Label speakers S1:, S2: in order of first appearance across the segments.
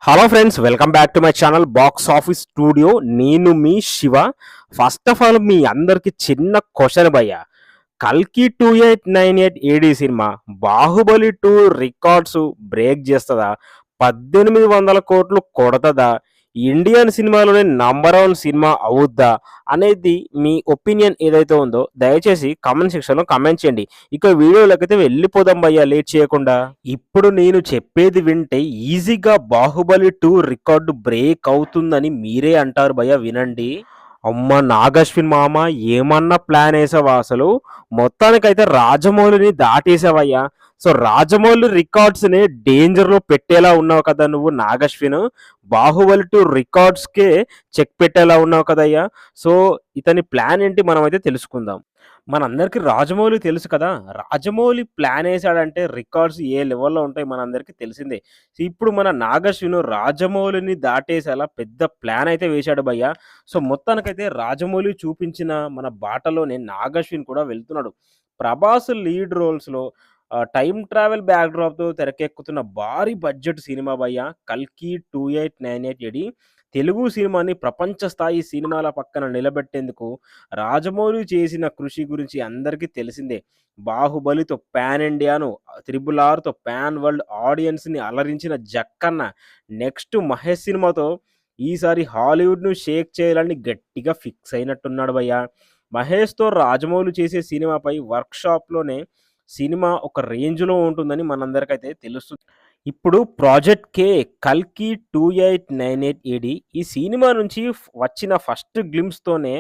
S1: Hello friends, welcome back to my channel box office studio. నేను మీ Shiva. First of all మీ అందరికి చిన్న question భయ్య. కల్కి 2898 AD cinema Baahubali 2 records break చేస్తుందా? 1800 కోట్లు కొడతదా? ఇండియన్ సినిమాలోనే నంబర్ వన్ సినిమా అవుద్దా అనేది మీ ఒపీనియన్ ఏదైతే ఉందో దయచేసి కామెంట్ సెక్షన్లో కామెంట్ చేయండి. ఇక వీడియోలకైతే వెళ్ళిపోదాం భయ్యా, లేట్ చేయకుండా. ఇప్పుడు నేను చెప్పేది వింటే ఈజీగా బాహుబలి 2 రికార్డు బ్రేక్ అవుతుందని మీరే అంటారు భయ్యా, వినండి. అమ్మ నాగశ్విన్ మామ, ఏమన్నా ప్లాన్ వేసావా అసలు? మొత్తానికైతే రాజమౌళిని దాటేసావయ్యా. సో రాజమౌళి రికార్డ్స్ని డేంజర్లో పెట్టేలా ఉన్నావు కదా నువ్వు నాగశ్విన్. బాహుబలి 2 రికార్డ్స్కే చెక్ పెట్టేలా ఉన్నావు కదయ్యా. సో ఇతని ప్లాన్ ఏంటి మనమైతే తెలుసుకుందాం. మనందరికీ రాజమౌళి తెలుసు కదా. రాజమౌళి ప్లాన్ వేసాడంటే రికార్డ్స్ ఏ లెవెల్లో ఉంటాయి మనందరికీ తెలిసిందే. సో ఇప్పుడు మన నాగశ్విన్ రాజమౌళిని దాటేసేలా పెద్ద ప్లాన్ అయితే వేశాడు భయ్య. సో మొత్తానికైతే రాజమౌళి చూపించిన మన బాటలోనే నాగశ్విన్ కూడా వెళ్తున్నాడు. ప్రభాస్ లీడ్ రోల్స్లో టైమ్ ట్రావెల్ బ్యాక్డ్రాప్తో తెరకెక్కుతున్న భారీ బడ్జెట్ సినిమా భయ్య కల్కి 2898 ఏడి. తెలుగు సినిమాని ప్రపంచ స్థాయి సినిమాల పక్కన నిలబెట్టేందుకు రాజమౌళి చేసిన కృషి గురించి అందరికీ తెలిసిందే. బాహుబలితో పాన్ ఇండియాను, త్రిబుల్ ఆర్తో పాన్ వరల్డ్ ఆడియన్స్ని అలరించిన జక్కన్న నెక్స్ట్ మహేష్ సినిమాతో ఈసారి హాలీవుడ్ను షేక్ చేయాలని గట్టిగా ఫిక్స్ అయినట్టున్నాడు భయ్య. మహేష్తో రాజమౌళి చేసే సినిమాపై వర్క్షాప్లోనే సినిమా ఒక రేంజ్లో ఉంటుందని మనందరికైతే తెలుస్తుంది. ఇప్పుడు ప్రాజెక్ట్ కే కల్కి 2898 ఏడి ఈ సినిమా నుంచి వచ్చిన ఫస్ట్ గ్లిమ్స్తోనే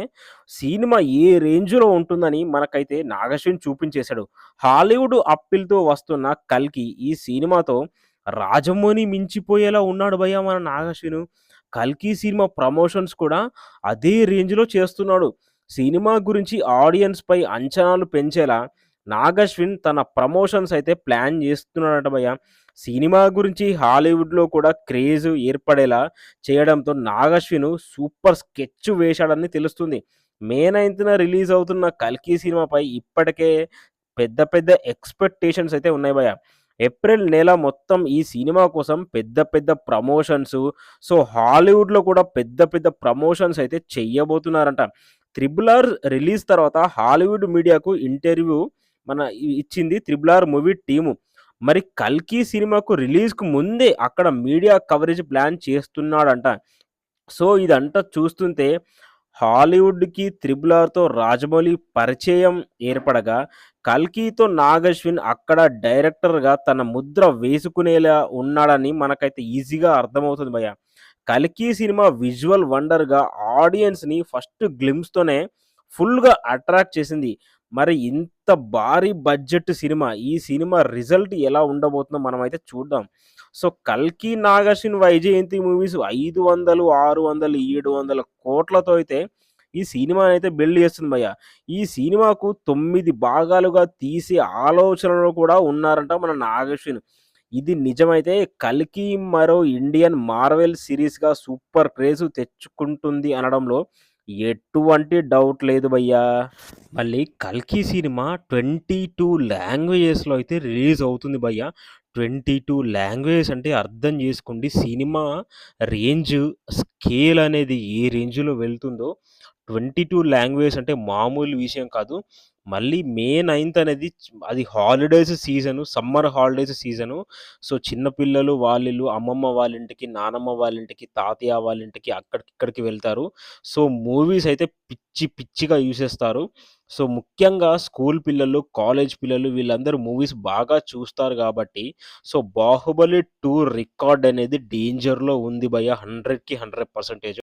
S1: సినిమా ఏ రేంజ్లో ఉంటుందని మనకైతే నాగశ్విన్ చూపించేశాడు. హాలీవుడ్ అప్పీల్తో వస్తున్న కల్కి ఈ సినిమాతో రాజమౌళి మించిపోయేలా ఉన్నాడు భయ్య మన నాగశ్విన్. కల్కి సినిమా ప్రమోషన్స్ కూడా అదే రేంజ్లో చేస్తున్నాడు. సినిమా గురించి ఆడియన్స్పై అంచనాలు పెంచేలా నాగశ్విన్ తన ప్రమోషన్స్ అయితే ప్లాన్ చేస్తున్నాడట భయ్య. సినిమా గురించి హాలీవుడ్లో కూడా క్రేజ్ ఏర్పడేలా చేయడంతో నాగశ్విన్ సూపర్ స్కెచ్ వేశాడని తెలుస్తుంది. మే 9న రిలీజ్ అవుతున్న కల్కి సినిమాపై ఇప్పటికే పెద్ద పెద్ద ఎక్స్పెక్టేషన్స్ అయితే ఉన్నాయి భయ్య. ఏప్రిల్ నెల మొత్తం ఈ సినిమా కోసం పెద్ద పెద్ద ప్రమోషన్స్, సో హాలీవుడ్లో కూడా పెద్ద పెద్ద ప్రమోషన్స్ అయితే చెయ్యబోతున్నారంట. త్రిబుల్ ఆర్ రిలీజ్ తర్వాత హాలీవుడ్ మీడియాకు ఇంటర్వ్యూ ఇచ్చింది త్రిబుల్ ఆర్ మూవీ టీము. మరి కల్కి సినిమాకు రిలీజ్‌కు ముందే అక్కడ మీడియా కవరేజ్ ప్లాన్ చేస్తున్నాడంట. సో ఇదంతా చూస్తుంటే హాలీవుడ్‌కి త్రిబుల్ ఆర్‌తో రాజమౌళి పరిచయం ఏర్పడగా, కల్కితో నాగశ్విన్ అక్కడ డైరెక్టర్‌గా తన ముద్ర వేసుకునేలా ఉన్నాడని మనకైతే ఈజీగా అర్థమవుతుంది భయ్య. కల్కి సినిమా విజువల్ వండర్‌గా ఆడియన్స్‌ని ఫస్ట్ గ్లింప్స్‌తోనే ఫుల్‌గా అట్రాక్ట్ చేసింది. మరి ఇంత భారీ బడ్జెట్ సినిమా, ఈ సినిమా రిజల్ట్ ఎలా ఉండబోతుందో మనమైతే చూద్దాం. సో 'కల్కి', 'నాగార్జున', 'వైజయంతి' మూవీస్ 500, 600, 700 కోట్లతో అయితే ఈ సినిమానైతే బిల్డ్ చేస్తుంది భయ్య. ఈ సినిమాకు 9 భాగాలుగా తీసే ఆలోచనలో కూడా ఉన్నారంట మన నాగార్జున. ఇది నిజమైతే 'కల్కి' మరో ఇండియన్ మార్వెల్ సిరీస్‌గా సూపర్ క్రేజ్ తెచ్చుకుంటుంది అనడంలో ఎటువంటి డౌట్ లేదు భయ్యా. మళ్ళీ 'కల్కి' సినిమా 22 లాంగ్వేజెస్‌లో అయితే రిలీజ్ అవుతుంది భయ్యా. 22 లాంగ్వేజెస్ అంటే అర్థం చేసుకోండి సినిమా రేంజ్, స్కేల్ అనేది ఏ రేంజ్‌లో వెళ్తుందో. 22 లాంగ్వేజెస్ అంటే మామూలు విషయం కాదు. మళ్ళీ మే 9థ్ అనేది అది holidays season, summer holidays season. So చిన్న పిల్లలు వాళ్ళీళ్ళు అమ్మమ్మ వాళ్ళ ఇంటికి, నానమ్మ వాళ్ళ ఇంటికి, తాతయ్య వాళ్ళ ఇంటికి అక్కడికి ఇక్కడికి వెళ్తారు. సో మూవీస్ అయితే పిచ్చి పిచ్చిగా చూసేస్తారు. సో ముఖ్యంగా స్కూల్ పిల్లలు, కాలేజ్ పిల్లలు వీళ్ళందరూ మూవీస్ బాగా చూస్తారు కాబట్టి సో 'బాహుబలి 2' రికార్డ్ అనేది డేంజర్‌లో ఉంది భయ్యా. 100కి 100%.